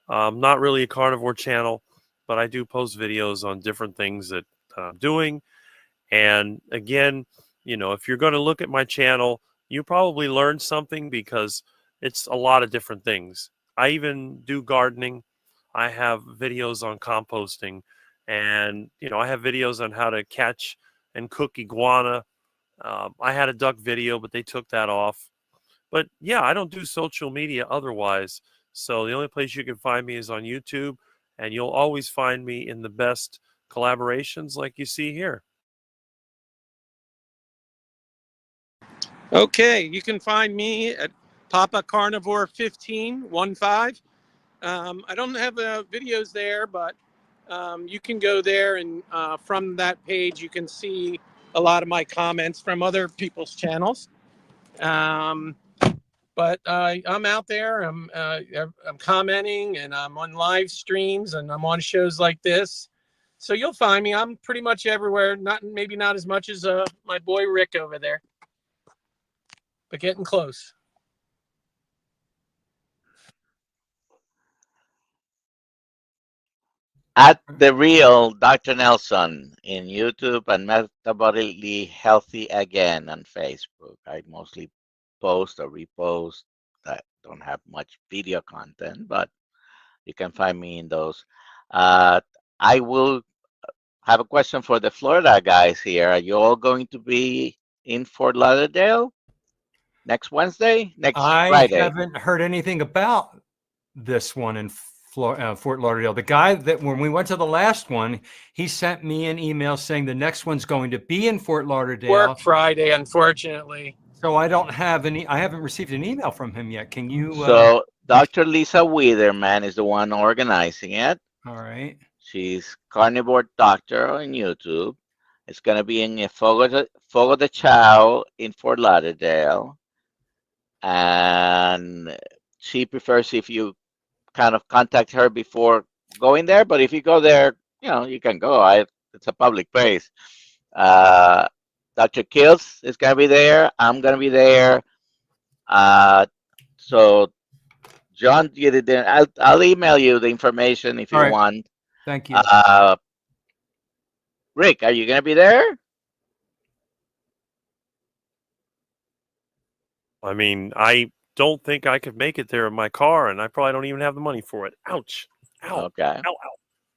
D: Not really a carnivore channel, but I do post videos on different things that I'm doing. And again, if you're going to look at my channel, you probably learned something because it's a lot of different things. I even do gardening. I have videos on composting, and I have videos on how to catch and cook iguana. I had a duck video, but they took that off. But yeah, I don't do social media otherwise. So the only place you can find me is on YouTube, and you'll always find me in the best collaborations like you see here.
E: Okay, you can find me at Papa Carnivore 15. I don't have videos there, but you can go there, and from that page you can see a lot of my comments from other people's channels. But I'm out there. I'm commenting, and I'm on live streams, and I'm on shows like this. So you'll find me. I'm pretty much everywhere. Maybe not as much as my boy Rick over there, but getting close.
F: At the real Dr. Nelson in YouTube and Metabolically Healthy Again on Facebook. I mostly post or repost. I don't have much video content, but you can find me in those. I will have a question for the Florida guys here. Are you all going to be in Fort Lauderdale next Wednesday? Next
A: I
F: Friday?
A: haven't heard anything about this one in Fort Lauderdale. The guy that when we went to the last one, he sent me an email saying the next one's going to be in Fort Lauderdale.
E: Work Friday, unfortunately.
A: So I haven't received an email from him yet. Can you?
F: So Dr. Lisa Wiederman is the one organizing it.
A: All right.
F: She's Carnivore Doctor on YouTube. It's going to be in Fogo de Chao in Fort Lauderdale. And she prefers if you kind of contact her before going there. But if you go there, you can go. It's a public place. Dr. Kills is going to be there. I'm going to be there. So John, I'll email you the information if you want.
A: Thank you.
F: Rick, are you going to be there?
D: I mean, I don't think I could make it there in my car, and I probably don't even have the money for it. Ouch. Ow.
F: Okay.
D: Ow, ow.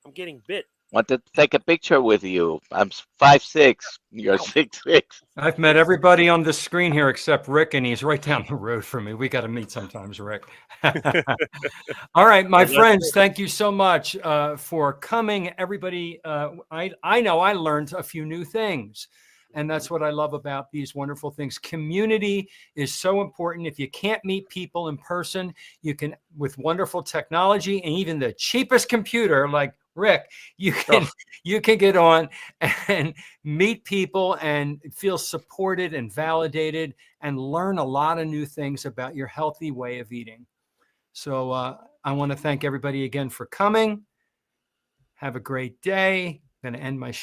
D: I'm getting bit.
F: Want to take a picture with you. I'm 5'6". You're 6'6".
A: I've met everybody on this screen here except Rick, and he's right down the road from me. We got to meet sometimes, Rick. All right, my friends, thank you so much for coming. Everybody, I know I learned a few new things. And that's what I love about these wonderful things. Community is so important. If you can't meet people in person, you can, with wonderful technology and even the cheapest computer like Rick, you can get on and meet people and feel supported and validated and learn a lot of new things about your healthy way of eating. So I want to thank everybody again for coming. Have a great day. I'm going to end my show.